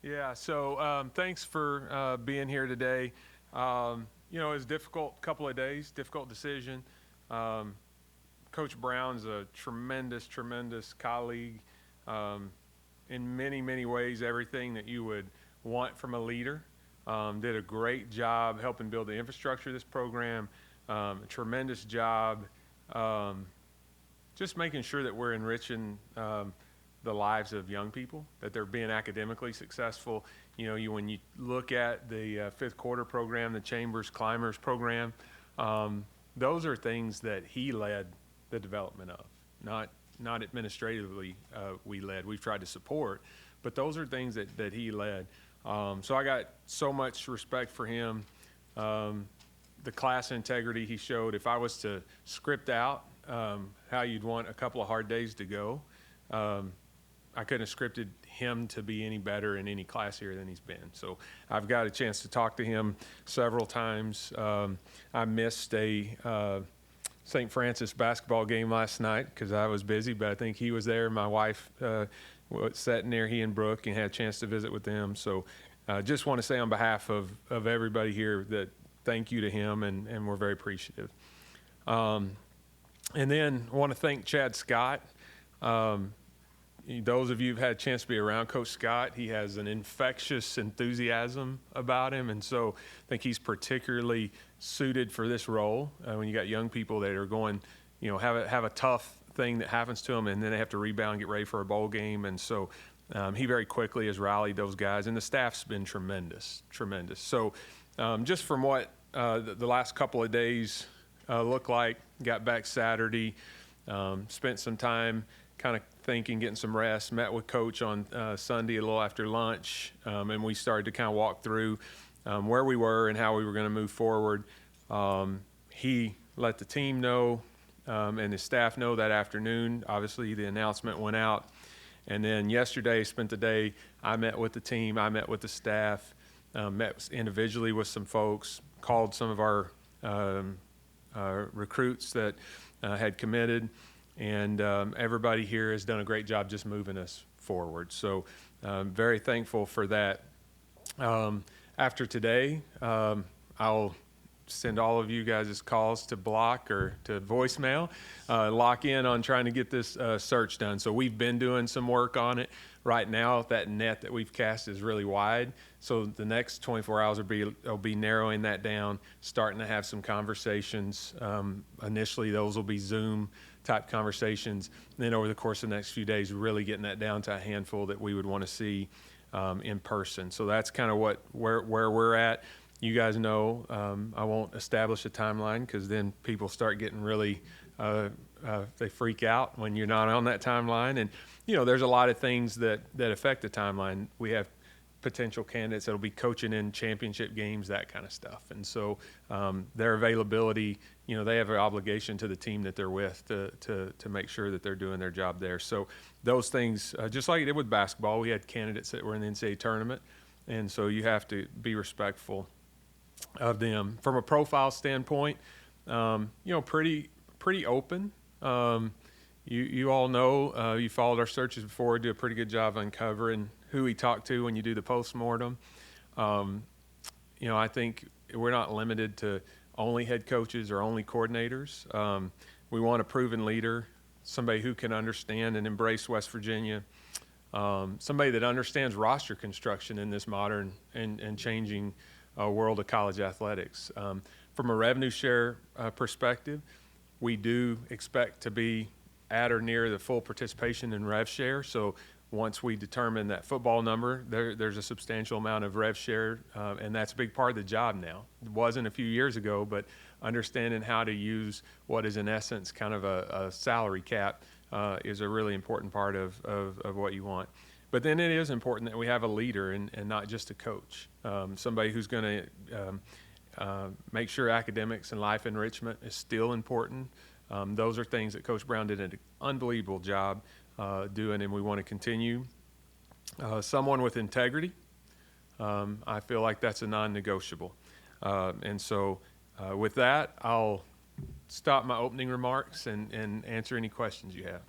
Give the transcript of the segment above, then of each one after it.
Yeah, so thanks for being here today. It was a difficult couple of days, difficult decision. Um, Coach Brown's a tremendous, tremendous colleague in many, many ways, everything that you would want from a leader. Did a great job helping build the infrastructure of this program, a tremendous job um, just making sure that we're enriching the lives of young people, that they're being academically successful. When you look at the fifth quarter program, the Chambers Climbers program, those are things that he led the development of, not administratively we led. We've tried to support, but those are things that he led. So I got so much respect for him. The class integrity he showed. If I was to script out how you'd want a couple of hard days to go, I couldn't have scripted him to be any better in any class here than he's been. So I've got a chance to talk to him several times. I missed a St. Francis basketball game last night because I was busy, but I think he was there. My wife sat near he and Brooke and had a chance to visit with them. So just want to say on behalf of everybody here that thank you to him, and we're very appreciative. And then I want to thank Chad Scott. Those of you who've had a chance to be around Coach Scott, he has an infectious enthusiasm about him, and so I think he's particularly suited for this role when you got young people that are going, have a tough thing that happens to them, and then they have to rebound and get ready for a bowl game, and so he very quickly has rallied those guys, and the staff's been tremendous. So just from what the last couple of days looked like, got back Saturday, spent some time kind of thinking, getting some rest, met with Coach on Sunday a little after lunch, and we started to kind of walk through where we were and how we were going to move forward. He let the team know and his staff know that afternoon. Obviously, the announcement went out. And then yesterday, spent the day, I met with the team, I met with the staff, met individually with some folks, called some of our recruits that had committed, and everybody here has done a great job just moving us forward. So very thankful for that. After today, I'll send all of you guys' calls to block or to voicemail, lock in on trying to get this search done. So we've been doing some work on it. Right now, that net that we've cast is really wide. So the next 24 hours will be narrowing that down, starting to have some conversations. Initially, those will be Zoom type conversations. And then over the course of the next few days, really getting that down to a handful that we would want to see in person. So that's kind of where we're at. You guys know I won't establish a timeline because then people start getting really they freak out when you're not on that timeline. And, there's a lot of things that affect the timeline. We have potential candidates that will be coaching in championship games, that kind of stuff. And so their availability, they have an obligation to the team that they're with to make sure that they're doing their job there. So those things, just like you did with basketball, we had candidates that were in the NCAA tournament. And so you have to be respectful of them. From a profile standpoint, pretty open. You all know, you followed our searches before, do a pretty good job uncovering who we talked to when you do the postmortem. I think we're not limited to only head coaches or only coordinators. We want a proven leader, somebody who can understand and embrace West Virginia, somebody that understands roster construction in this modern and changing world of college athletics. From a revenue share perspective, we do expect to be at or near the full participation in rev share. So once we determine that football number, there's a substantial amount of rev share, and that's a big part of the job now. It wasn't a few years ago, but understanding how to use what is in essence kind of a salary cap is a really important part of what you want. But then it is important that we have a leader and not just a coach, somebody who's going to make sure academics and life enrichment is still important. Those are things that Coach Brown did an unbelievable job doing, and we want to continue. Someone with integrity, I feel like that's a non-negotiable. And so with that, I'll stop my opening remarks and answer any questions you have.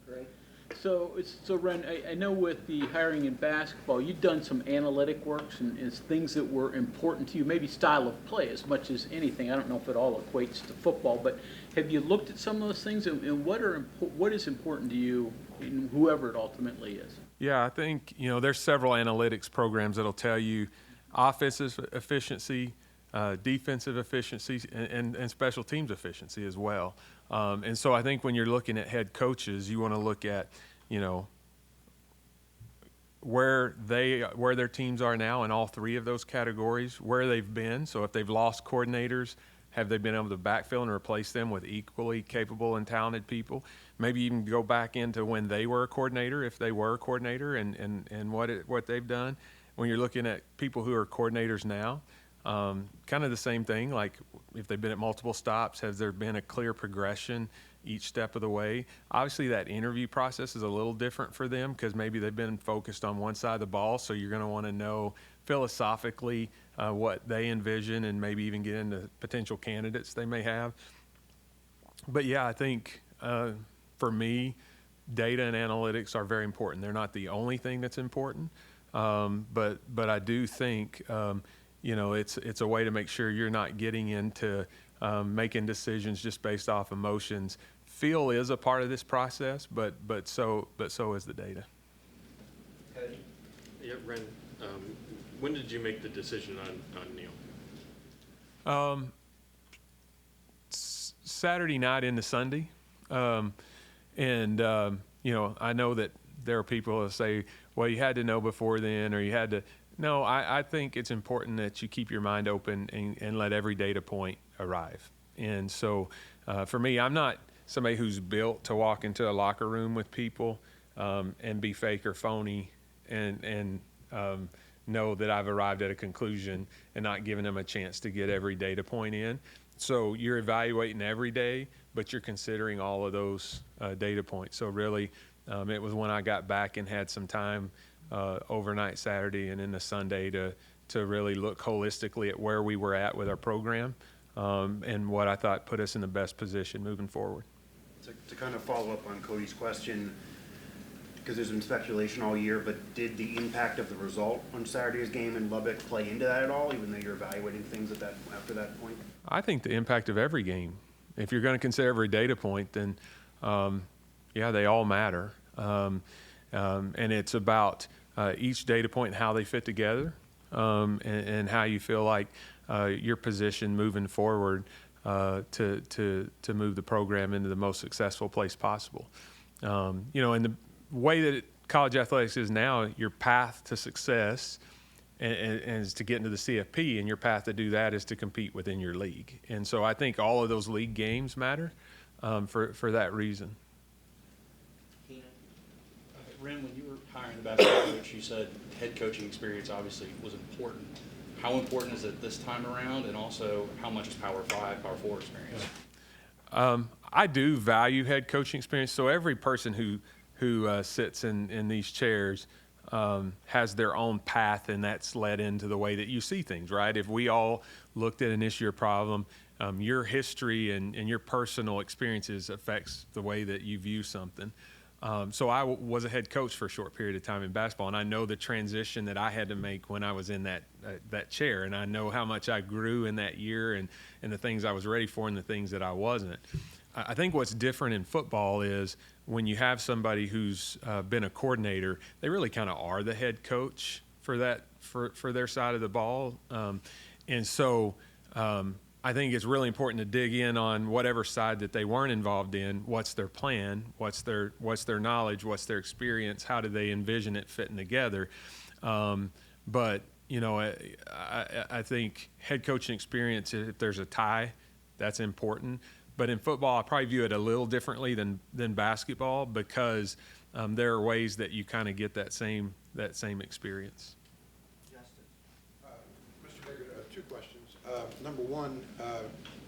Great. So Wren, I know with the hiring in basketball, you've done some analytic works and things that were important to you, maybe style of play as much as anything. I don't know if it all equates to football, but have you looked at some of those things, and what is important to you in whoever it ultimately is? Yeah, I think, there's several analytics programs that'll tell you offensive efficiency, defensive efficiency, and special teams efficiency as well. And so I think when you're looking at head coaches, you want to look at, where their teams are now in all three of those categories, where they've been. So if they've lost coordinators, have they been able to backfill and replace them with equally capable and talented people? Maybe even go back into when they were a coordinator, if they were a coordinator, and what they've done. When you're looking at people who are coordinators now, kind of the same thing. Like if they've been at multiple stops, has there been a clear progression each step of the way? Obviously, that interview process is a little different for them because maybe they've been focused on one side of the ball. So you're going to want to know philosophically what they envision and maybe even get into potential candidates they may have. But yeah, I think for me, data and analytics are very important. They're not the only thing that's important, but I do think it's a way to make sure you're not getting into making decisions just based off emotions. Feel is a part of this process, but so is the data. Yeah, Wren, when did you make the decision on Neil? Saturday night into Sunday. I know that there are people that say, well, you had to know before then, or you had to. No, I think it's important that you keep your mind open and let every data point arrive. And so for me, I'm not somebody who's built to walk into a locker room with people and be fake or phony and know that I've arrived at a conclusion and not giving them a chance to get every data point in. So you're evaluating every day, but you're considering all of those data points. So really, it was when I got back and had some time overnight Saturday and into Sunday to really look holistically at where we were at with our program and what I thought put us in the best position moving forward. To kind of follow up on Cody's question, because there's been speculation all year, but did the impact of the result on Saturday's game in Lubbock play into that at all, even though you're evaluating things after that point? I think the impact of every game, if you're going to consider every data point, then they all matter. And it's about each data point and how they fit together and how you feel like your position moving forward to move the program into the most successful place possible. And the way that college athletics is now, your path to success and is to get into the CFP, and your path to do that is to compete within your league. And so I think all of those league games matter for that reason. Wren, when you were hiring the basketball coach, you said head coaching experience obviously was important. How important is it this time around, and also how much is Power 5, Power 4 experience? I do value head coaching experience. So every person who sits in these chairs has their own path, and that's led into the way that you see things, right? If we all looked at an issue or problem, your history and your personal experiences affects the way that you view something. So I was a head coach for a short period of time in basketball, and I know the transition that I had to make when I was in that chair, and I know how much I grew in that year and the things I was ready for and the things that I wasn't. I think what's different in football is when you have somebody who's been a coordinator, they really kind of are the head coach for their side of the ball. And so I think it's really important to dig in on whatever side that they weren't involved in. What's their plan? What's their knowledge? What's their experience? How do they envision it fitting together? But I think head coaching experience, if there's a tie, that's important. But in football, I probably view it a little differently than basketball because there are ways that you kind of get that same experience. Mr. Baker, two questions. Number one,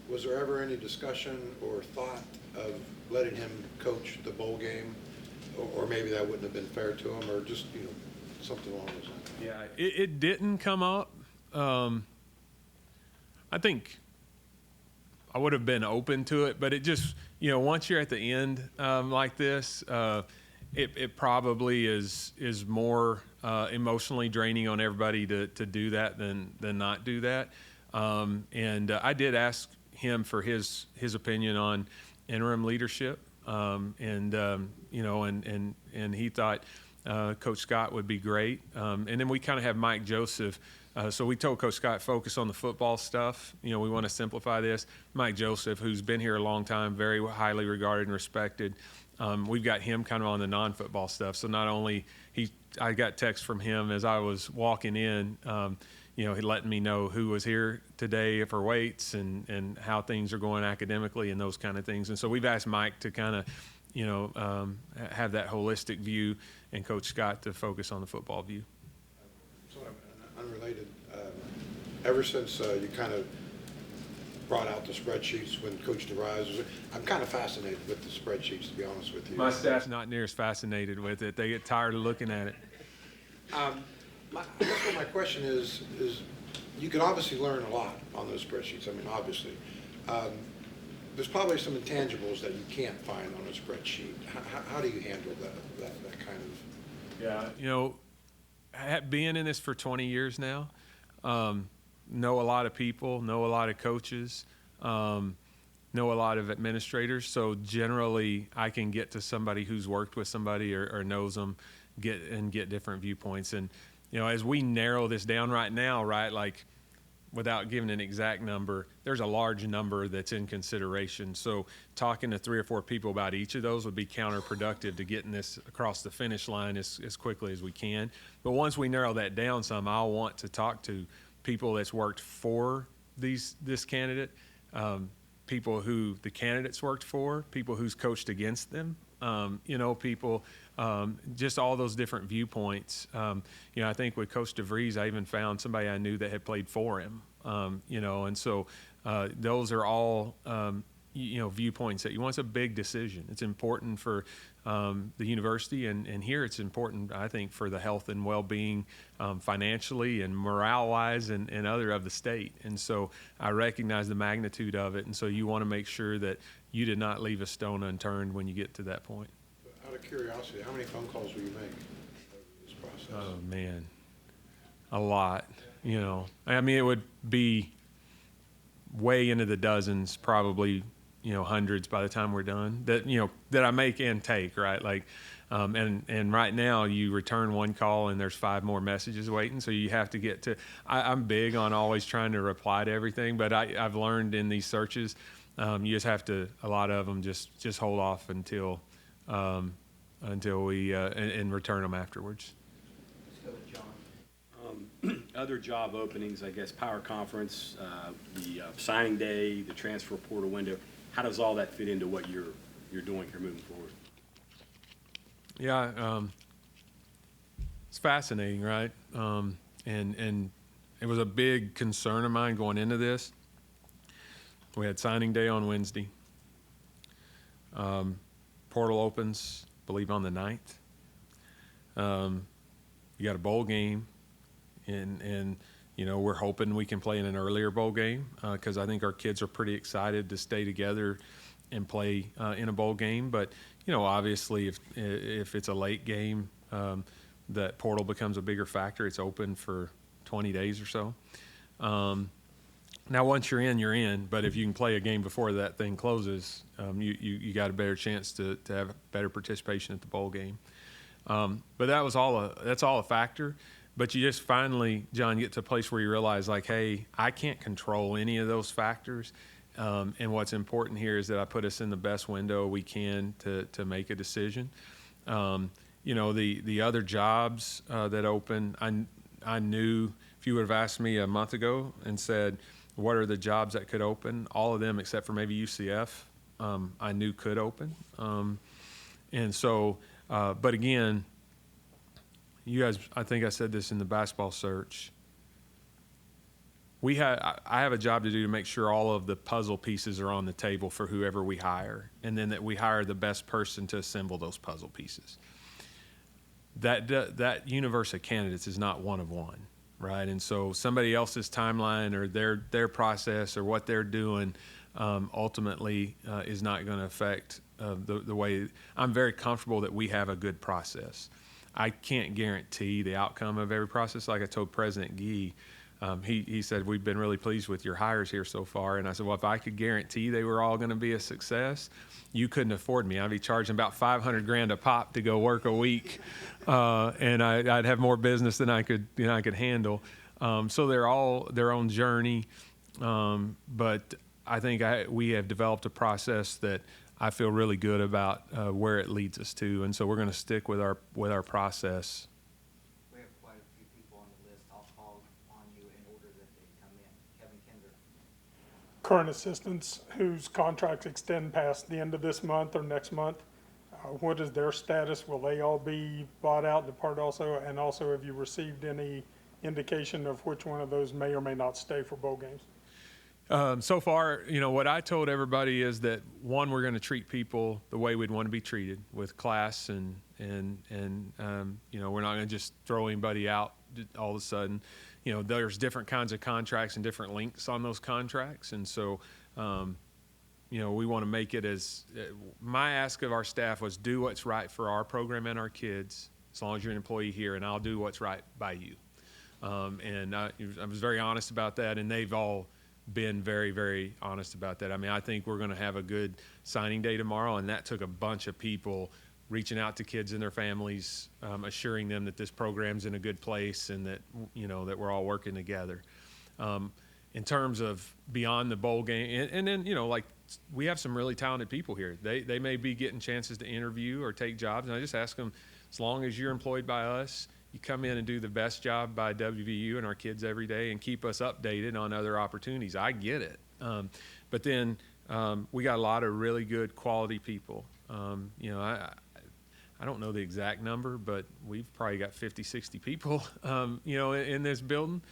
was there ever any discussion or thought of letting him coach the bowl game, or maybe that wouldn't have been fair to him, or just something along those lines? Yeah, it didn't come up. I think I would have been open to it, but it just once you're at the end like this, it probably is more emotionally draining on everybody to do that than not do that. And I did ask him for his opinion on interim leadership, and he thought Coach Scott would be great. And then we kind of have Mike Joseph. So we told Coach Scott, focus on the football stuff. We want to simplify this. Mike Joseph, who's been here a long time, very highly regarded and respected. We've got him kind of on the non-football stuff. So not only I got text from him as I was walking in, he letting me know who was here today for weights and how things are going academically and those kind of things. And so we've asked Mike to kind of, have that holistic view, and Coach Scott to focus on the football view. Sort of unrelated, ever since you kind of brought out the spreadsheets when Coach DeVries was, I'm kind of fascinated with the spreadsheets, to be honest with you. My staff's not near as fascinated with it. They get tired of looking at it. I guess what my question is you can obviously learn a lot on those spreadsheets. I mean, obviously. There's probably some intangibles that you can't find on a spreadsheet. How do you handle that kind of? Yeah. Being in this for 20 years now, know a lot of people, know a lot of coaches, know a lot of administrators. So generally, I can get to somebody who's worked with somebody or knows them, get different viewpoints. And as we narrow this down right now, right, like without giving an exact number, there's a large number that's in consideration. So talking to 3 or 4 people about each of those would be counterproductive to getting this across the finish line as quickly as we can. But once we narrow that down some, I'll want to talk to people that's worked for this candidate, people who the candidates worked for, people who's coached against them, people, just all those different viewpoints. I think with Coach DeVries, I even found somebody I knew that had played for him, and so those are all, viewpoints that you want. It's a big decision. It's important for the university, and here it's important, I think, for the health and well-being financially and morale-wise and other of the state. And so I recognize the magnitude of it, and so you want to make sure that you did not leave a stone unturned when you get to that point. Out of curiosity, how many phone calls will you make over this process? Oh, man, a lot. I mean, it would be way into the dozens, probably, hundreds by the time we're done that I make and take, right? Like, and right now you return one call and there's 5 more messages waiting. So you have to get to, I'm big on always trying to reply to everything, but I've learned in these searches, you just have to, a lot of them just hold off until we, and return them afterwards. Let's go with John. Other job openings, I guess, power conference, the signing day, the transfer portal window. How does all that fit into what you're doing here moving forward? Yeah, it's fascinating, right? And it was a big concern of mine going into this. We had signing day on Wednesday. Portal opens, I believe, on the 9th. You got a bowl game, and we're hoping we can play in an earlier bowl game because I think our kids are pretty excited to stay together and play in a bowl game. But obviously, if it's a late game, that portal becomes a bigger factor. It's open for 20 days or so. Now, once you're in. But if you can play a game before that thing closes, you got a better chance to have better participation at the bowl game. But that's all a factor. But you just finally, John, get to a place where you realize, like, hey, I can't control any of those factors. And what's important here is that I put us in the best window we can to make a decision. The other jobs that open, I knew if you would have asked me a month ago and said, what are the jobs that could open? All of them except for maybe UCF, I knew could open. And so, but again, you guys, I think I said this in the basketball search. I have a job to do to make sure all of the puzzle pieces are on the table for whoever we hire, and then that we hire the best person to assemble those puzzle pieces. That universe of candidates is not one of one, right? And so somebody else's timeline or their process or what they're doing ultimately is not going to affect the way I'm very comfortable that we have a good process. I can't guarantee the outcome of every process. Like I told President Gee, he said, we've been really pleased with your hires here so far. And I said, well, if I could guarantee they were all going to be a success, you couldn't afford me. I'd be charging about $500,000 a pop to go work a week, and I'd have more business than I could handle. So they're all their own journey, but I think we have developed a process that I feel really good about where it leads us to, and so we're going to stick with our process. We have quite a few people on the list. I'll call on you in order that they come in. Kevin Kinder. Current assistants whose contracts extend past the end of this month or next month, what is their status? Will they all be bought out, depart also? And also, have you received any indication of which one of those may or may not stay for bowl games? So far, what I told everybody is that, one, we're going to treat people the way we'd want to be treated, with class, and we're not going to just throw anybody out all of a sudden. There's different kinds of contracts and different links on those contracts, and so we want to make it as my ask of our staff was, do what's right for our program and our kids, as long as you're an employee here, and I'll do what's right by you. And I was very honest about that, and they've all been very, very honest about that. I mean, I think we're going to have a good signing day tomorrow, and that took a bunch of people reaching out to kids and their families, assuring them that this program's in a good place and that, that we're all working together. In terms of beyond the bowl game, and then, like, we have some really talented people here. They may be getting chances to interview or take jobs, and I just ask them, as long as you're employed by us, you come in and do the best job by WVU and our kids every day and keep us updated on other opportunities. I get it. But then we got a lot of really good quality people. I don't know the exact number, but we've probably got 50, 60 people, in this building.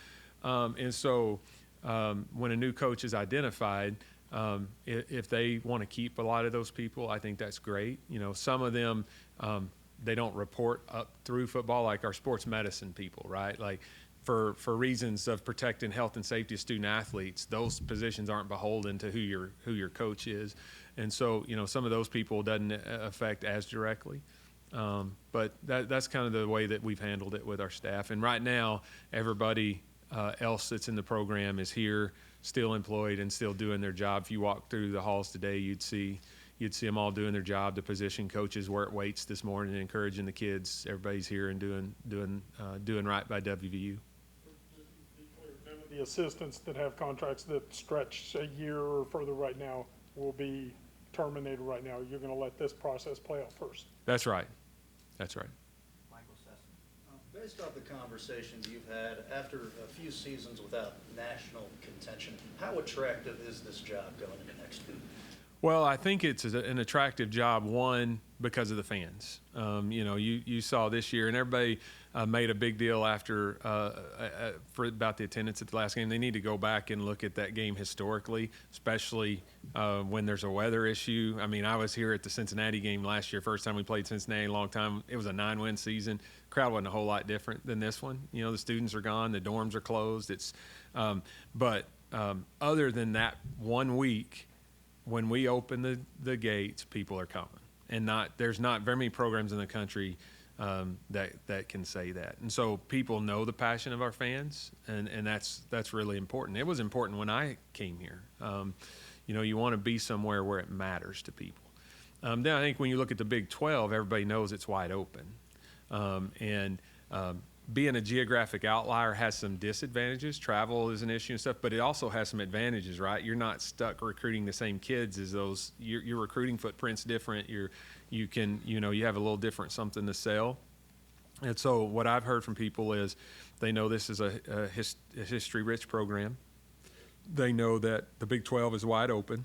And so when a new coach is identified, if they want to keep a lot of those people, I think that's great. Some of them, they don't report up through football, like our sports medicine people, right? Like for reasons of protecting health and safety of student athletes, those positions aren't beholden to who your coach is. And so, some of those people doesn't affect as directly. But that's kind of the way that we've handled it with our staff. And right now, everybody else that's in the program is here, still employed and still doing their job. If you walk through the halls today, you'd see them all doing their job. The position coaches were at weights this morning, encouraging the kids. Everybody's here and doing right by WVU. The assistants that have contracts that stretch a year or further right now will be terminated right now. You're going to let this process play out first. That's right. That's right. Michael Sessom. Based off the conversations you've had, after a few seasons without national contention, how attractive is this job going into next year? Well, I think it's an attractive job, one, because of the fans. You saw this year, and everybody made a big deal after about the attendance at the last game. They need to go back and look at that game historically, especially when there's a weather issue. I mean, I was here at the Cincinnati game last year, first time we played Cincinnati in a long time. It was a 9-win season. Crowd wasn't a whole lot different than this one. The students are gone, the dorms are closed. But other than that 1 week, when we open the gates, people are coming, and there's not very many programs in the country that can say that. And so people know the passion of our fans, and that's really important. It was important when I came here. You want to be somewhere where it matters to people. Then I think when you look at the Big 12, everybody knows it's wide open, and being a geographic outlier has some disadvantages. Travel is an issue and stuff, but it also has some advantages, right? You're not stuck recruiting the same kids as those. Your recruiting footprint's different. You have a little different something to sell. And so what I've heard from people is they know this is a history-rich program. They know that the Big 12 is wide open,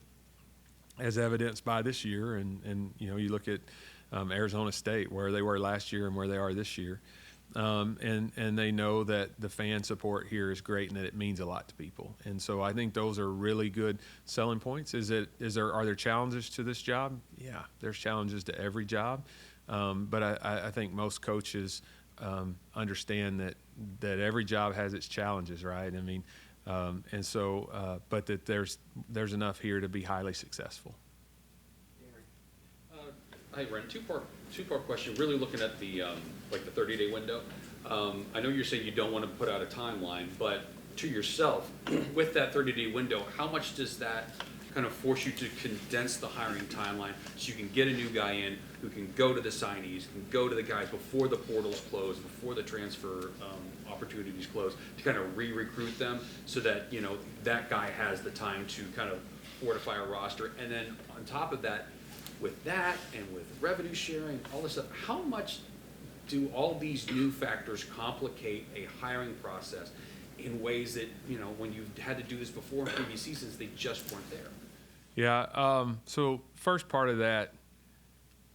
as evidenced by this year. And you look at Arizona State, where they were last year and where they are this year. And they know that the fan support here is great and that it means a lot to people. And so I think those are really good selling points. Are there challenges to this job? Yeah, there's challenges to every job. But I think most coaches understand that every job has its challenges, right? I mean, but that there's enough here to be highly successful. Gary. Hi, Ren. Two-part question. Really looking at the like the 30-day window. I know you're saying you don't want to put out a timeline, but to yourself, with that 30-day window, how much does that kind of force you to condense the hiring timeline so you can get a new guy in who can go to the signees, can go to the guys before the portals close, before the transfer opportunities close, to kind of re-recruit them so that, you know, that guy has the time to kind of fortify a roster. And then on top of that, with that and with revenue sharing, all this stuff, how much do all these new factors complicate a hiring process in ways that, you know, when you've had to do this before in previous seasons, they just weren't there? Yeah, so first part of that,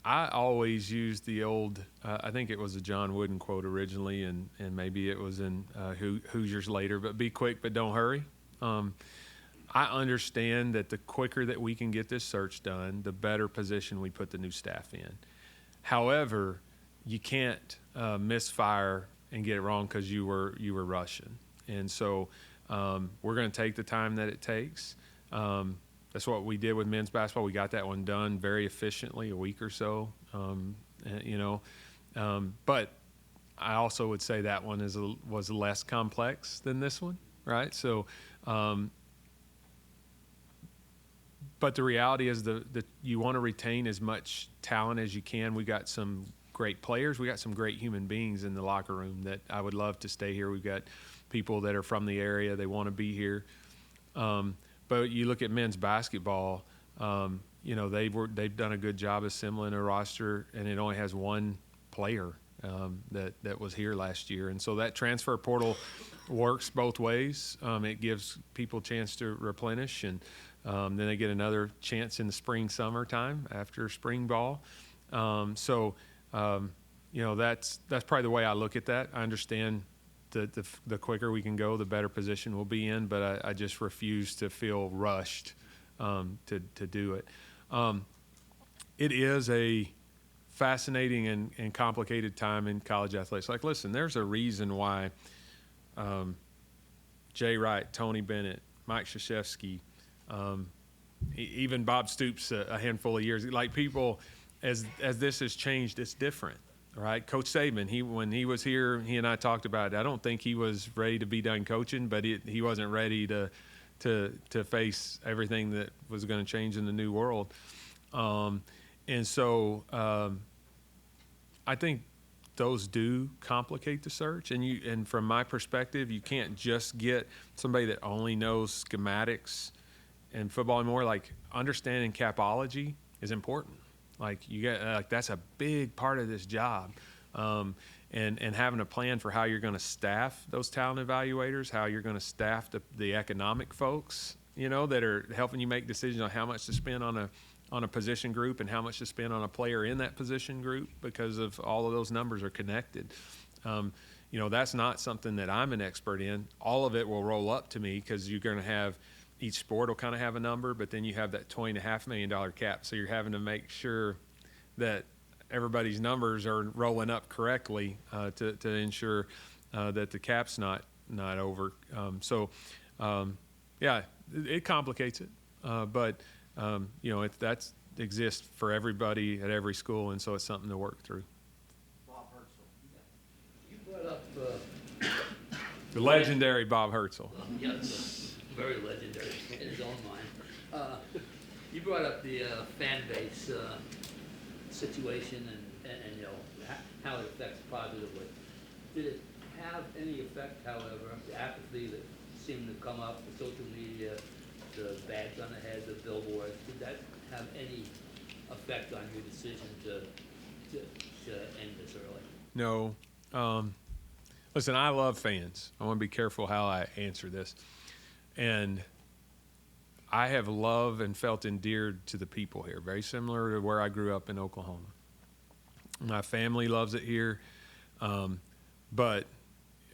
I always use the old, I think it was a John Wooden quote originally, and maybe it was in Hoosiers later, but be quick, but don't hurry. I understand that the quicker that we can get this search done, the better position we put the new staff in. However, you can't misfire and get it wrong because you were rushing. And so we're going to take the time that it takes. That's what we did with men's basketball. We got that one done very efficiently, a week or so, you know. But I also would say that one was less complex than this one, right? So, but the reality is that you want to retain as much talent as you can. We got some great players. We got some great human beings in the locker room that I would love to stay here. We've got people that are from the area. They want to be here. But you look at men's basketball, you know, they've done a good job assembling a roster, and it only has one player that was here last year. And so that transfer portal works both ways. It gives people a chance to replenish, and then they get another chance in the spring, summertime after spring ball. So, you know, that's probably the way I look at that. I understand the quicker we can go, the better position we'll be in, but I just refuse to feel rushed to do it. It is a fascinating and complicated time in college athletics. Like, listen, there's a reason why Jay Wright, Tony Bennett, Mike Krzyzewski, even Bob Stoops a handful of years, like people, as this has changed, it's different. Right, Coach Saban. When he was here, he and I talked about it. I don't think he was ready to be done coaching, but he wasn't ready to face everything that was going to change in the new world. And so I think those do complicate the search. And from my perspective, you can't just get somebody that only knows schematics in football anymore. Like, understanding capology is important. Like, that's a big part of this job, and having a plan for how you're going to staff those talent evaluators, how you're going to staff the economic folks, you know, that are helping you make decisions on how much to spend on a position group and how much to spend on a player in that position group, because of all of those numbers are connected. You know, that's not something that I'm an expert in. All of it will roll up to me, because you're going to have each sport will kind of have a number, but then you have that $20.5 million cap. So you're having to make sure that everybody's numbers are rolling up correctly to ensure that the cap's not over. Yeah, it complicates it, but you know, that exists for everybody at every school, and so it's something to work through. Bob Hertzel. You brought up, The legendary Bob Hertzel. yes, very legendary in his own mind. You brought up the fan base situation and you know, how it affects positively. Did it have any effect, however, the apathy that seemed to come up, the social media, the badge on the head, the billboards, did that have any effect on your decision to end this early? No. Listen, I love fans. I want to be careful how I answer this. And I have loved and felt endeared to the people here, very similar to where I grew up in Oklahoma. My family loves it here. But,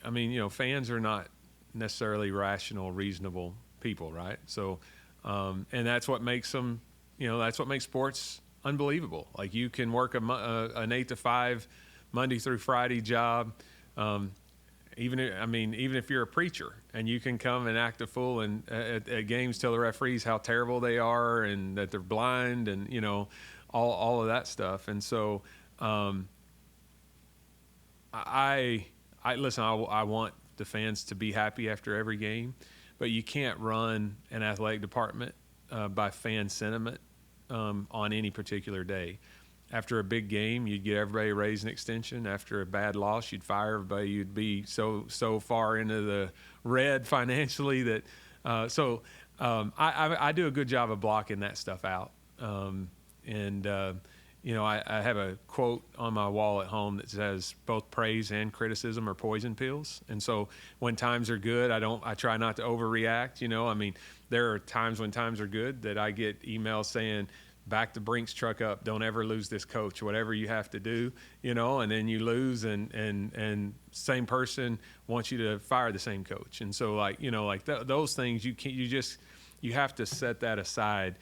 I mean, you know, fans are not necessarily rational, reasonable people, right? So, and that's what makes them, you know, that's what makes sports unbelievable. Like, you can work an 8 to 5 Monday through Friday job, even if you're a preacher, and you can come and act a fool and at games, tell the referees how terrible they are and that they're blind, and, you know, all of that stuff. And so I listen, I want the fans to be happy after every game, but you can't run an athletic department by fan sentiment on any particular day. After a big game, you'd get everybody to raise an extension. After a bad loss, you'd fire everybody. You'd be so far into the red financially that I do a good job of blocking that stuff out. I have a quote on my wall at home that says both praise and criticism are poison pills. And so when times are good, I try not to overreact. I mean, there are times when times are good that I get emails saying, back the Brinks truck up, don't ever lose this coach, whatever you have to do, and then you lose and same person wants you to fire the same coach. And so those things you have to set that aside.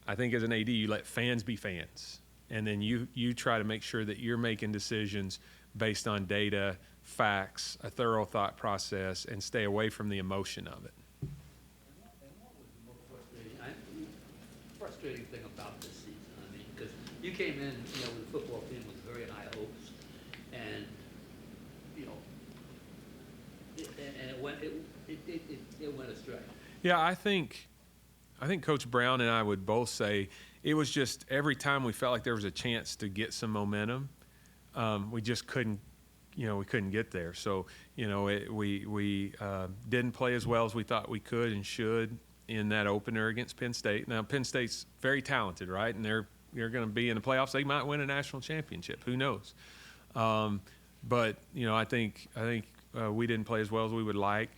I think as an AD, you let fans be fans. And then you try to make sure that you're making decisions based on data, facts, a thorough thought process, and stay away from the emotion of it. And what was the most frustrating thing about this season? I mean, because you came in, with the football team with very high hopes, and it went astray. Yeah, I think Coach Brown and I would both say it was just every time we felt like there was a chance to get some momentum, we just couldn't, we couldn't get there. So, we didn't play as well as we thought we could and should in that opener against Penn State. Now, Penn State's very talented, right? And they're going to be in the playoffs. They might win a national championship. Who knows? But I think we didn't play as well as we would like.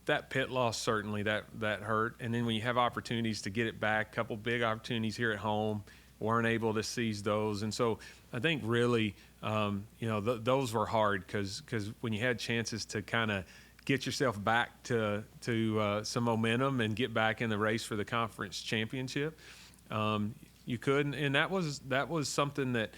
That Pitt loss, certainly that hurt. And then when you have opportunities to get it back, a couple big opportunities here at home, weren't able to seize those. And so I think really, those were hard because when you had chances to kind of get yourself back to some momentum and get back in the race for the conference championship, you couldn't. And that was something that,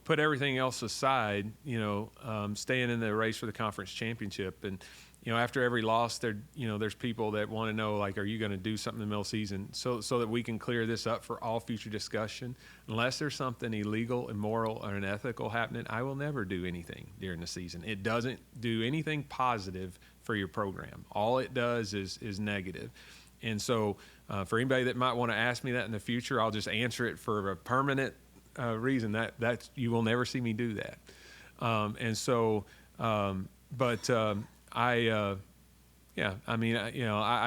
put everything else aside, staying in the race for the conference championship. And, after every loss, there's people that want to know, like, are you going to do something in the middle of the season so that we can clear this up for all future discussion? Unless there's something illegal, immoral, or unethical happening, I will never do anything during the season. It doesn't do anything positive for your program. All it does is negative. And so for anybody that might want to ask me that in the future, I'll just answer it for a permanent reason. That you will never see me do that. I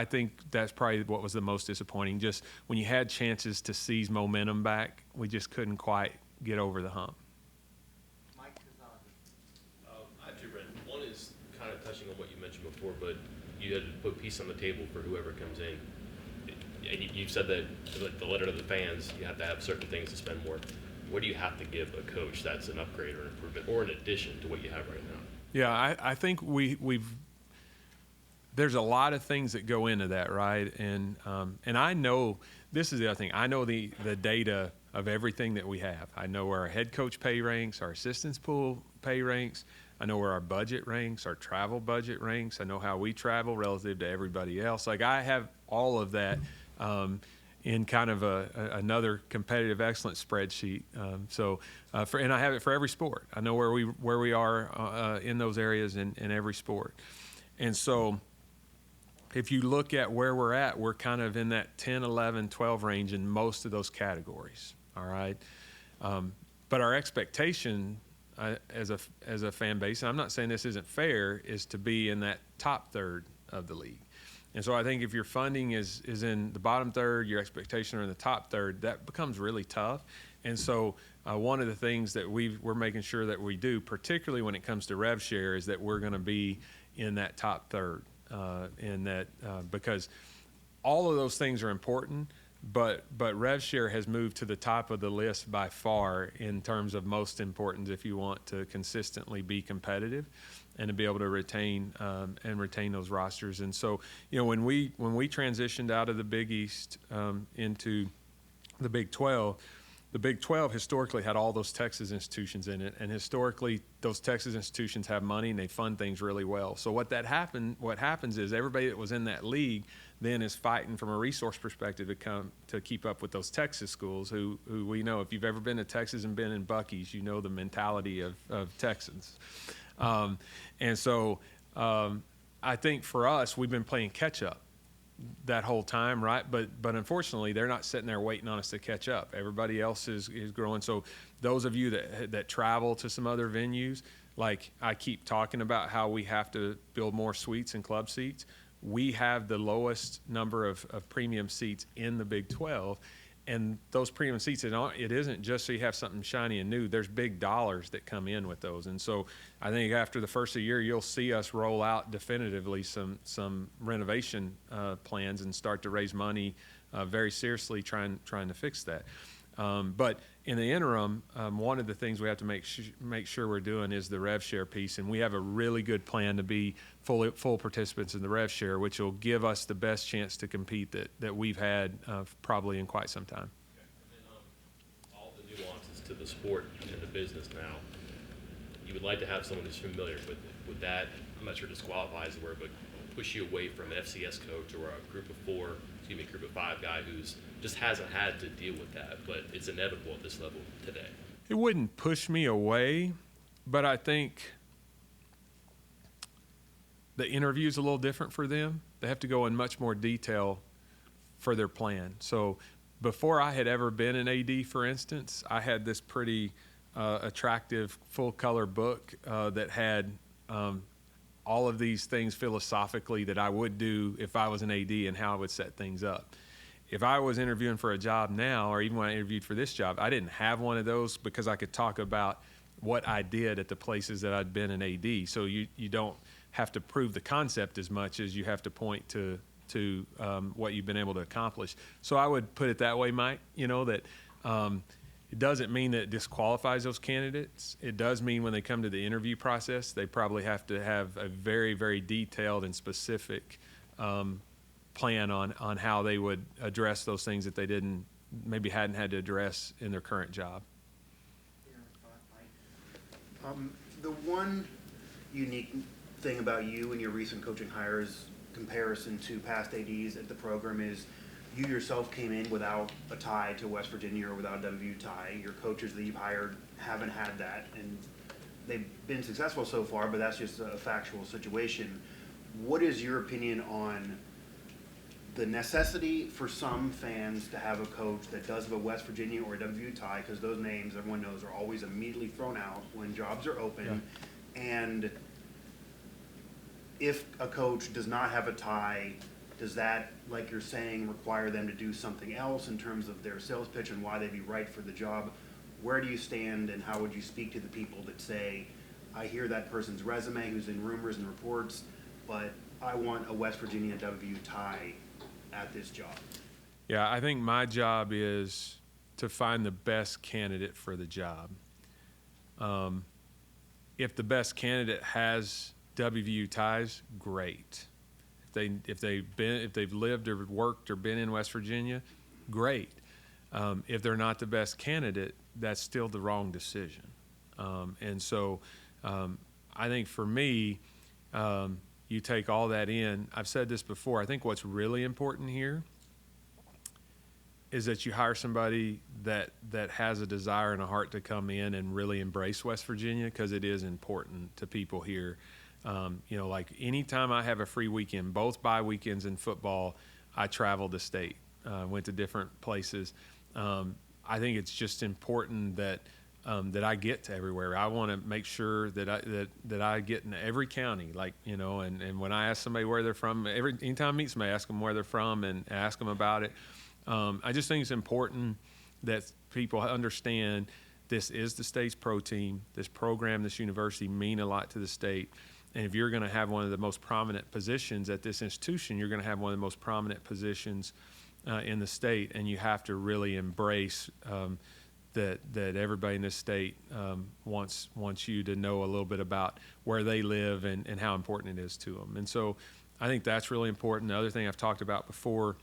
think that's probably what was the most disappointing. Just when you had chances to seize momentum back, we just couldn't quite get over the hump. Mike Kazan. I have two, Wren. One is kind of touching on what you mentioned before, but you had to put peace on the table for whoever comes in. And you said that the letter to the fans, you have to have certain things to spend more. What do you have to give a coach that's an upgrade or an improvement or an addition to what you have right now? Yeah, I think there's a lot of things that go into that, right? And I know, this is the other thing, I know the data of everything that we have. I know where our head coach pay ranks, our assistants pool pay ranks. I know where our budget ranks, our travel budget ranks. I know how we travel relative to everybody else. Like, I have all of that in kind of another competitive excellence spreadsheet. And I have it for every sport. I know where we are in those areas in every sport. And so if you look at where we're at, we're kind of in that 10, 11, 12 range in most of those categories, all right? But our expectation as a fan base, and I'm not saying this isn't fair, is to be in that top third of the league. And so I think if your funding is in the bottom third, your expectations are in the top third, that becomes really tough. And so one of the things that we're making sure that we do, particularly when it comes to rev share, is that we're going to be in that top third. Because all of those things are important, but rev share has moved to the top of the list by far in terms of most importance if you want to consistently be competitive and to be able to retain those rosters. And so, when we transitioned out of the Big East into the Big 12, the Big 12 historically had all those Texas institutions in it, and historically those Texas institutions have money and they fund things really well. So what happens is everybody that was in that league then is fighting from a resource perspective to keep up with those Texas schools who we know, if you've ever been to Texas and been in Buc-ee's, you know the mentality of Texans. And so I think for us, we've been playing catch up that whole time, right? But unfortunately, they're not sitting there waiting on us to catch up. Everybody else is growing. So those of you that travel to some other venues, like I keep talking about how we have to build more suites and club seats. We have the lowest number of premium seats in the Big 12. And those premium seats, it isn't just so you have something shiny and new. There's big dollars that come in with those. And so I think after the first of the year, you'll see us roll out definitively some renovation plans and start to raise money very seriously trying to fix that. But in the interim, one of the things we have to make sure we're doing is the rev share piece. And we have a really good plan to be full participants in the rev share, which will give us the best chance to compete that we've had probably in quite some time. And then all the nuances to the sport and the business now, you would like to have someone who's familiar with that. I'm not sure disqualifies the word, but push you away from an FCS coach or a group of 5 guy who's just hasn't had to deal with that, but it's inevitable at this level today. It wouldn't push me away, but I think the interview is a little different for them. They have to go in much more detail for their plan. So before I had ever been an AD, for instance, I had this pretty attractive full-color book that had all of these things philosophically that I would do if I was an AD and how I would set things up. If I was interviewing for a job now, or even when I interviewed for this job, I didn't have one of those because I could talk about what I did at the places that I'd been an AD. So you don't have to prove the concept as much as you have to point to what you've been able to accomplish. So I would put it that way, Mike, that it doesn't mean that it disqualifies those candidates. It does mean when they come to the interview process, they probably have to have a very, very detailed and specific plan on how they would address those things that they maybe hadn't had to address in their current job. The one unique thing about you and your recent coaching hires comparison to past ADs at the program is you yourself came in without a tie to West Virginia or without a WVU tie. Your coaches that you've hired haven't had that, and they've been successful so far, but that's just a factual situation. What is your opinion on the necessity for some fans to have a coach that does have a West Virginia or a WVU tie, because those names, everyone knows, are always immediately thrown out when jobs are open, and if a coach does not have a tie, does that, like you're saying, require them to do something else in terms of their sales pitch and why they'd be right for the job? Where do you stand, and how would you speak to the people that say, I hear that person's resume who's in rumors and reports, but I want a West Virginia WVU tie at this job? Yeah, I think my job is to find the best candidate for the job. If the best candidate has WVU ties, great. If they've lived or worked or been in West Virginia, great. If they're not the best candidate, that's still the wrong decision. And so I think for me, you take all that in. I've said this before. I think what's really important here is that you hire somebody that has a desire and a heart to come in and really embrace West Virginia, because it is important to people here. Like anytime I have a free weekend, both bye weekends in football, I travel the state, went to different places. I think it's just important that I get to everywhere. I want to make sure that I get in every county, and when I ask somebody where they're from, anytime I meet somebody, I ask them where they're from and ask them about it. I just think it's important that people understand this is the state's pro team. This program, this university mean a lot to the state. And if you're going to have one of the most prominent positions at this institution, you're going to have one of the most prominent positions in the state, and you have to really embrace that everybody in this state wants you to know a little bit about where they live and how important it is to them. And so I think that's really important. The other thing I've talked about before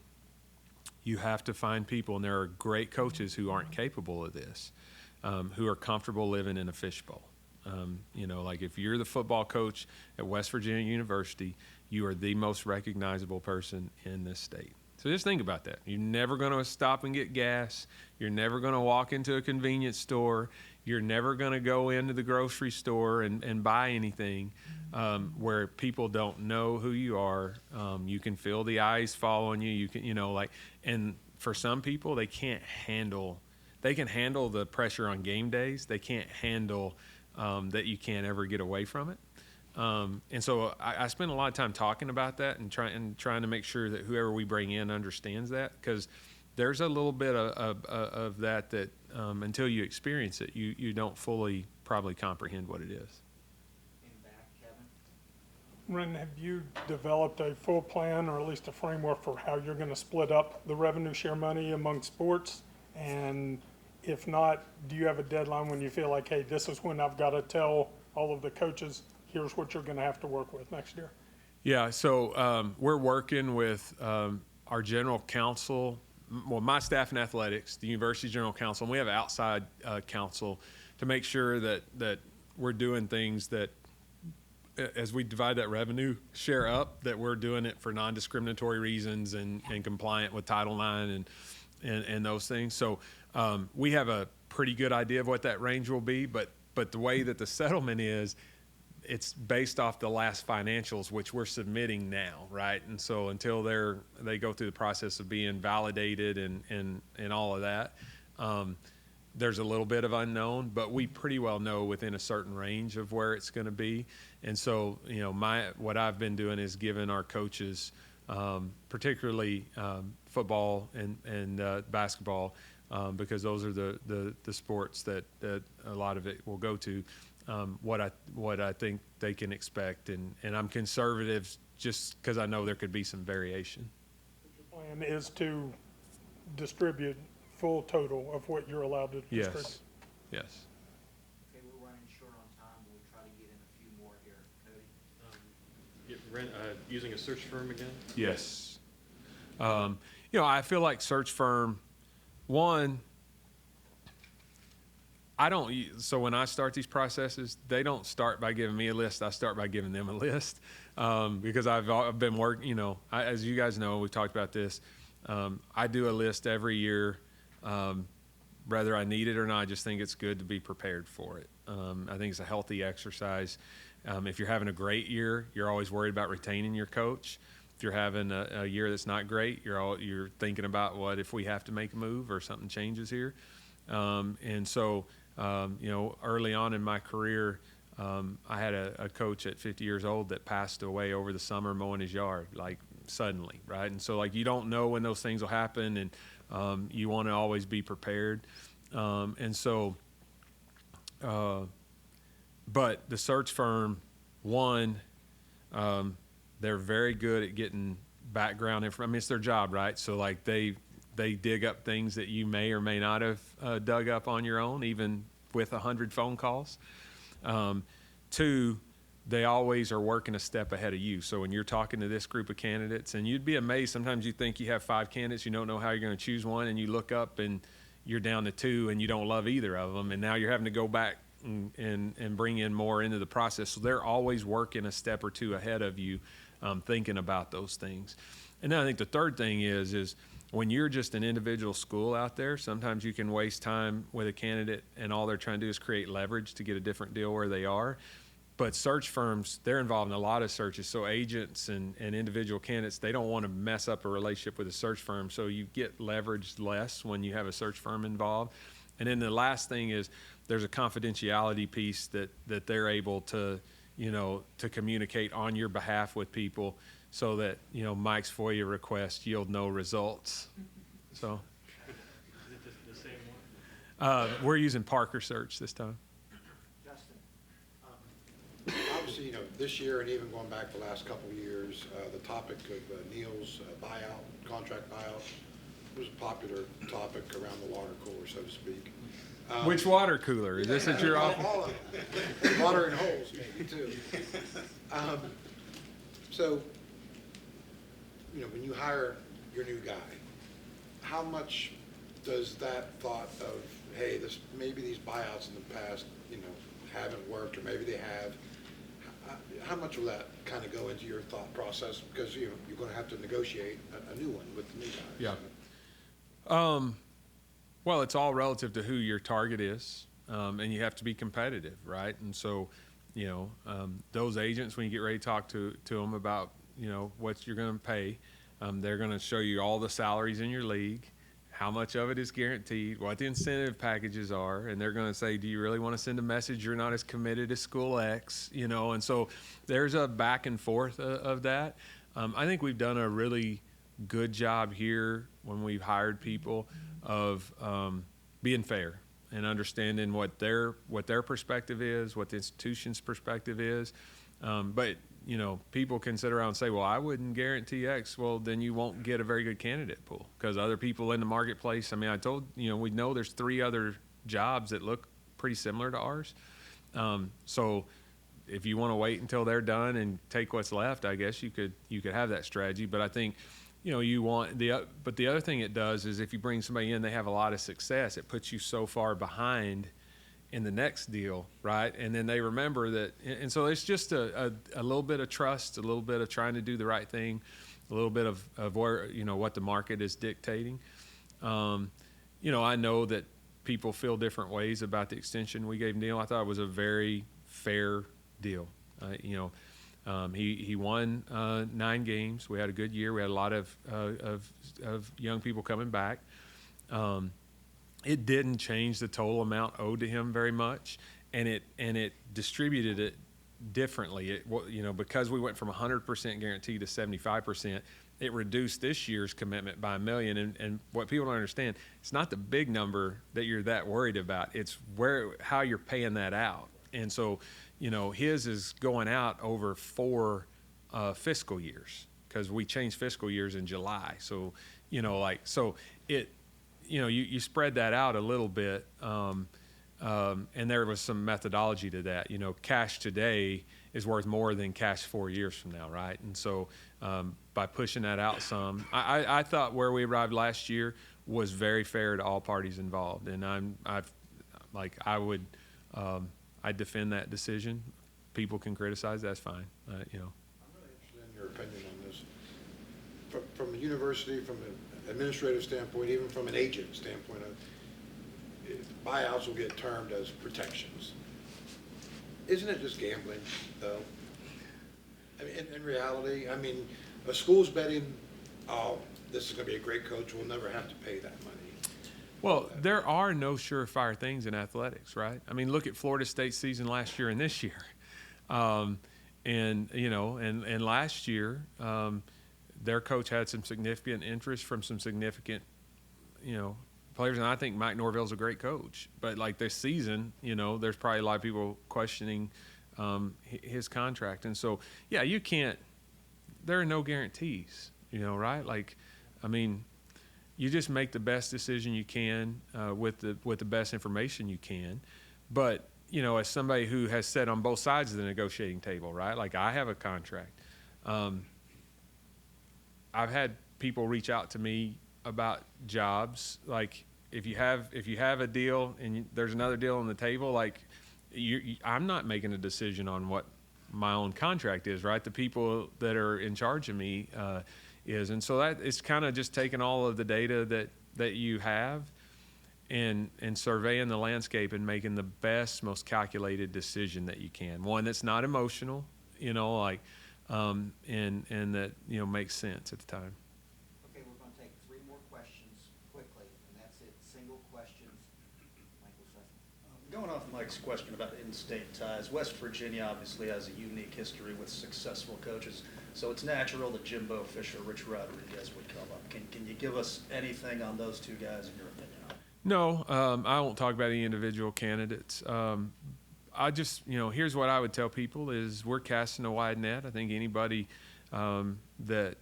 you have to find people, and there are great coaches who aren't capable of this, who are comfortable living in a fishbowl. You know, like if you're the football coach at West Virginia University, you are the most recognizable person in this state. So just think about that. You're never going to stop and get gas. You're never going to walk into a convenience store. You're never going to go into the grocery store and buy anything where people don't know who you are. You can feel the eyes fall on you. You can, you know, like, and for some people, they can handle the pressure on game days. They can't handle that you can't ever get away from it. And so I spend a lot of time talking about that and trying to make sure that whoever we bring in understands that, because there's a little bit of that until you experience it, you don't fully probably comprehend what it is. In back, Kevin? Wren, have you developed a full plan or at least a framework for how you're going to split up the revenue share money among sports? And if not, do you have a deadline when you feel like, hey, this is when I've got to tell all of the coaches, here's what you're going to have to work with next year? Yeah, so we're working with our general counsel, well, my staff in athletics, the university's general counsel, and we have outside counsel to make sure that we're doing things that, as we divide that revenue share up, that we're doing it for non-discriminatory reasons and compliant with Title IX and those things. So we have a pretty good idea of what that range will be, but the way that the settlement is, it's based off the last financials, which we're submitting now, right? And so until they go through the process of being validated and all of that, there's a little bit of unknown, but we pretty well know within a certain range of where it's going to be. And so, you know, what I've been doing is giving our coaches, particularly football and basketball, because those are the sports that a lot of it will go to. What I think they can expect, and I'm conservative just because I know there could be some variation. The plan is to distribute full total of what you're allowed to distribute. Yes. Okay, we're running short on time. We'll try to get in a few more here. Cody? Using a search firm again? Yes. You know, I feel like search firm, one, so when I start these processes, they don't start by giving me a list. I start by giving them a list because I've been working, you know, as you guys know, we've talked about this. I do a list every year, whether I need it or not. I just think it's good to be prepared for it. I think it's a healthy exercise. If you're having a great year, you're always worried about retaining your coach. If you're having a year that's not great, you're thinking about what if we have to make a move or something changes here. And so, you know, early on in my career, I had a coach at 50 years old that passed away over the summer mowing his yard, like suddenly, right? And so, like, you don't know when those things will happen, and you want to always be prepared. And so, but the search firm, one, they're very good at getting background information. I mean, it's their job, right? So, like, they dig up things that you may or may not have dug up on your own, even with 100 phone calls. Two, they always are working a step ahead of you. So when you're talking to this group of candidates, and you'd be amazed, sometimes you think you have 5 candidates, you don't know how you're going to choose one, and you look up and you're down to 2 and you don't love either of them, and now you're having to go back and bring in more into the process. So they're always working a step or 2 ahead of you, thinking about those things. And then I think the third thing is when you're just an individual school out there, sometimes you can waste time with a candidate and all they're trying to do is create leverage to get a different deal where they are. But search firms, they're involved in a lot of searches. So agents and individual candidates, they don't want to mess up a relationship with a search firm. So you get leveraged less when you have a search firm involved. And then the last thing is there's a confidentiality piece that they're able to, you know, to communicate on your behalf with people, so that, you know, Mike's FOIA requests yield no results. So Is it the same one? we're using Parker Search this time. Justin? Obviously, you know, this year and even going back the last couple of years, the topic of Neil's buyout, contract buyout, was a popular topic around the water cooler, so to speak. Which water cooler? Is this at your office? All of them. Water and holes, maybe, too. So, you know, when you hire your new guy, how much does that thought of, hey, maybe these buyouts in the past, haven't worked, or maybe they have, how much will that kind of go into your thought process? Because, you're going to have to negotiate a new one with the new guys. Yeah. Well, it's all relative to who your target is, and you have to be competitive, right? And so, those agents, when you get ready to talk to them about, what you're going to pay, they're going to show you all the salaries in your league, how much of it is guaranteed, what the incentive packages are, and they're going to say, do you really want to send a message you're not as committed as school X, and so there's a back and forth of that. I think we've done a really good job here when we've hired people of being fair and understanding what their perspective is, what the institution's perspective is. But people can sit around and say, well, I wouldn't guarantee X. Well, then you won't get a very good candidate pool because other people in the marketplace, I told, we know there's 3 other jobs that look pretty similar to ours. So if you want to wait until they're done and take what's left, I guess you could have that strategy. But I think, you want but the other thing it does is if you bring somebody in, they have a lot of success, it puts you so far behind in the next deal, right? And then they remember that, and so it's just a little bit of trust, a little bit of trying to do the right thing, a little bit of where, what the market is dictating. I know that people feel different ways about the extension we gave Neil. I thought it was a very fair deal. He won 9 games. We had a good year. We had a lot of young people coming back. It didn't change the total amount owed to him very much, and it distributed it differently. Because we went from 100% guarantee to 75%, it reduced this year's commitment by $1 million. And what people don't understand, it's not the big number that you're that worried about. It's how you're paying that out. And so, his is going out over 4 fiscal years because we changed fiscal years in July. So, you spread that out a little bit, and there was some methodology to that. Cash today is worth more than cash 4 years from now, right? And so by pushing that out some, I thought where we arrived last year was very fair to all parties involved, and I defend that decision. People can criticize, that's fine. I'm really interested in your opinion on this. From a university, from an administrative standpoint, even from an agent standpoint, buyouts will get termed as protections. Isn't it just gambling, though? In reality, a school's betting, oh, this is going to be a great coach, we'll never have to pay that money. Well, there are no surefire things in athletics, right? Look at Florida State's season last year and this year. And last year, their coach had some significant interest from some significant, players. And I think Mike Norvell's a great coach. But like this season, there's probably a lot of people questioning his contract. And so, yeah, you can't, there are no guarantees, right? You just make the best decision you can with the best information you can. But, as somebody who has sat on both sides of the negotiating table, right? Like I have a contract. I've had people reach out to me about jobs. Like if you have a deal and there's another deal on the table, I'm not making a decision on what my own contract is, right? The people that are in charge of me is. And so that it's kind of just taking all of the data that you have and surveying the landscape and making the best, most calculated decision that you can. One that's not emotional, and that, makes sense at the time. Okay, we're gonna take 3 more questions quickly, and that's it, single questions. Michael Sessom. Going off Mike's question about in-state ties, West Virginia obviously has a unique history with successful coaches, so it's natural that Jimbo Fisher, Rich Rodriguez would come up. Can you give us anything on those 2 guys in your opinion? No, I won't talk about any individual candidates. I just, here's what I would tell people is we're casting a wide net. I think anybody that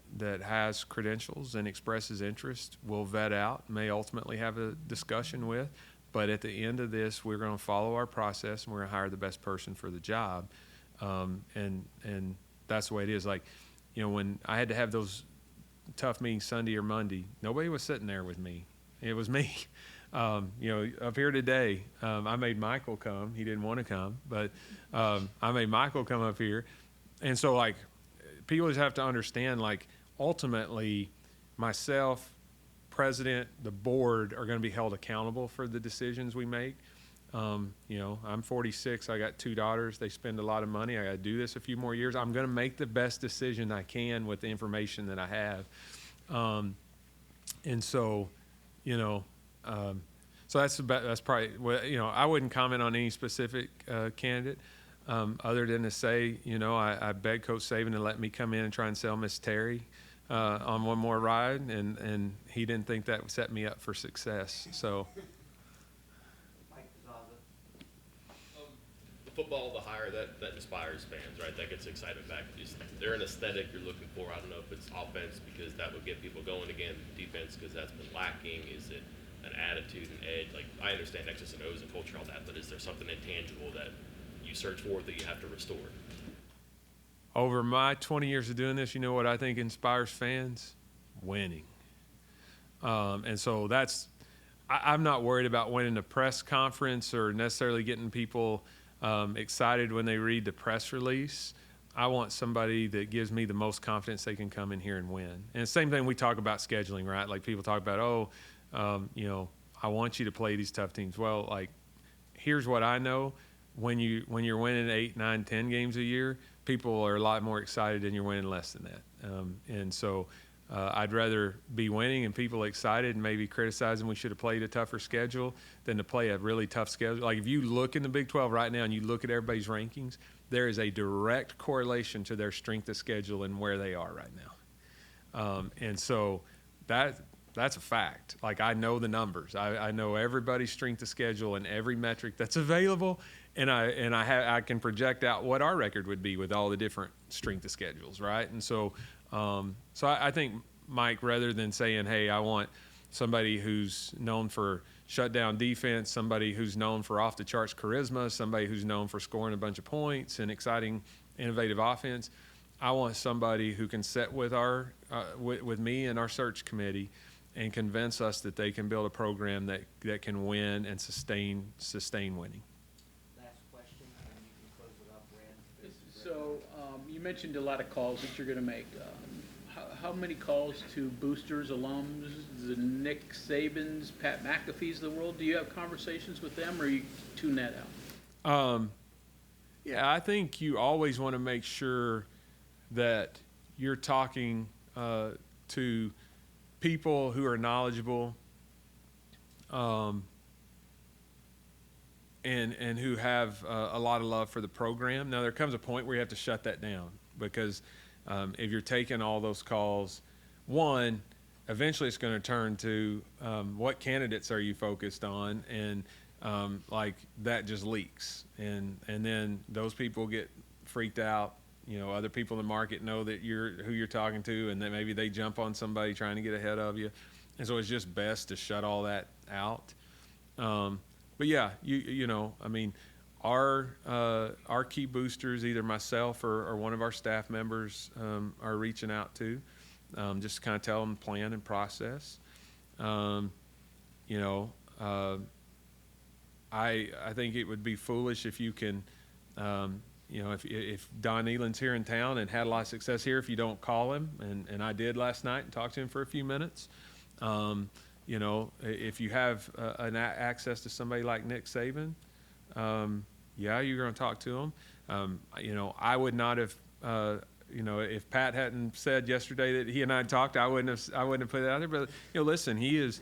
has credentials and expresses interest will vet out, may ultimately have a discussion with. But at the end of this, we're going to follow our process and we're going to hire the best person for the job. And that's the way it is. When I had to have those tough meeting Sunday or Monday, nobody was sitting there with me. It was me. Up here today, I made Michael come. He didn't want to come, but I made Michael come up here. And so, like, people just have to understand, like, ultimately, myself, president, the board are going to be held accountable for the decisions we make. I'm 46. I got 2 daughters. They spend a lot of money. I got to do this a few more years. I'm going to make the best decision I can with the information that I have. And so, so that's probably what, I wouldn't comment on any specific candidate other than to say, I begged Coach Saban to let me come in and try and sell Miss Terry on one more ride, and he didn't think that would set me up for success. So. Football, the hire, that inspires fans, right? That gets excited back. They're an aesthetic you're looking for. I don't know if it's offense because that would get people going again, defense because that's been lacking. Is it an attitude and edge? Like, I understand X's and O's and culture, all that, but is there something intangible that you search for that you have to restore? Over my 20 years of doing this, you know what I think inspires fans? Winning. And so I'm not worried about winning a press conference or necessarily getting people excited when they read the press release. I want somebody that gives me the most confidence they can come in here and win. And the same thing we talk about scheduling, right? Like people talk about, I want you to play these tough teams. Well, like, here's what I know. When you're winning 8, 9, 10 games a year, people are a lot more excited than you're winning less than that. And so I'd rather be winning and people excited and maybe criticizing we should have played a tougher schedule than to play a really tough schedule. Like, if you look in the Big 12 right now and you look at everybody's rankings, there is a direct correlation to their strength of schedule and where they are right now. And so that's a fact. Like, I know the numbers. I know everybody's strength of schedule and every metric that's available, and I can project out what our record would be with all the different strength of schedules, right? And so I think, Mike, rather than saying, hey, I want somebody who's known for shutdown defense, somebody who's known for off-the-charts charisma, somebody who's known for scoring a bunch of points and exciting, innovative offense, I want somebody who can sit with with me and our search committee and convince us that they can build a program that can win and sustain winning. Last question, and you can close it up, Wren. So you mentioned a lot of calls that you're going to make. How many calls to boosters, alums, the Nick Sabans, Pat McAfee's of the world? Do you have conversations with them, or you tune that out? Yeah, I think you always want to make sure that you're talking to people who are knowledgeable and who have a lot of love for the program. Now, there comes a point where you have to shut that down because if you're taking all those calls, one, eventually it's going to turn to what candidates are you focused on, and like that just leaks, and then those people get freaked out. Other people in the market know that who you're talking to, and then maybe they jump on somebody trying to get ahead of you, and so it's just best to shut all that out. But yeah, I mean, our key boosters, either myself or one of our staff members, are reaching out to, just to kind of tell them the plan and process. I think it would be foolish if you can, if Don Eland's here in town and had a lot of success here, if you don't call him, and I did last night and talked to him for a few minutes. If you have access to somebody like Nick Saban, yeah, you're going to talk to him. I would not have, if Pat hadn't said yesterday that he and I talked, I wouldn't have put it out there. But listen, he is.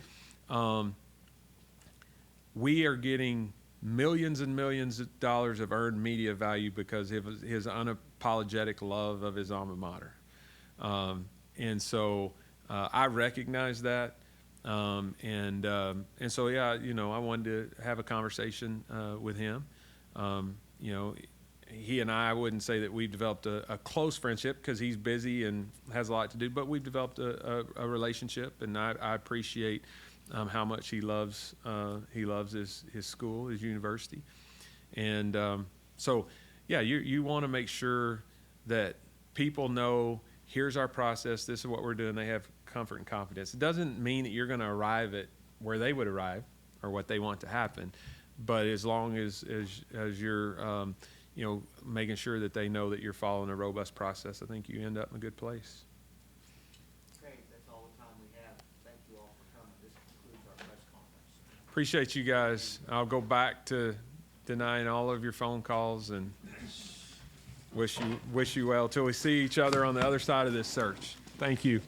We are getting millions and millions of dollars of earned media value because of his unapologetic love of his alma mater, and so I recognize that. And so, yeah, I wanted to have a conversation with him. He and I wouldn't say that we've developed a close friendship because he's busy and has a lot to do, but we've developed a relationship, and I appreciate how much he loves his school, his university. And so, yeah, you want to make sure that people know here's our process, this is what we're doing, they have comfort and confidence. It doesn't mean that you're going to arrive at where they would arrive or what they want to happen, but as long as you're, you know, making sure that they know that you're following a robust process, I think you end up in a good place. Great, that's all the time we have. Thank you all for coming. This concludes our press conference. Appreciate you guys. I'll go back to denying all of your phone calls and wish you well till we see each other on the other side of this search. Thank you.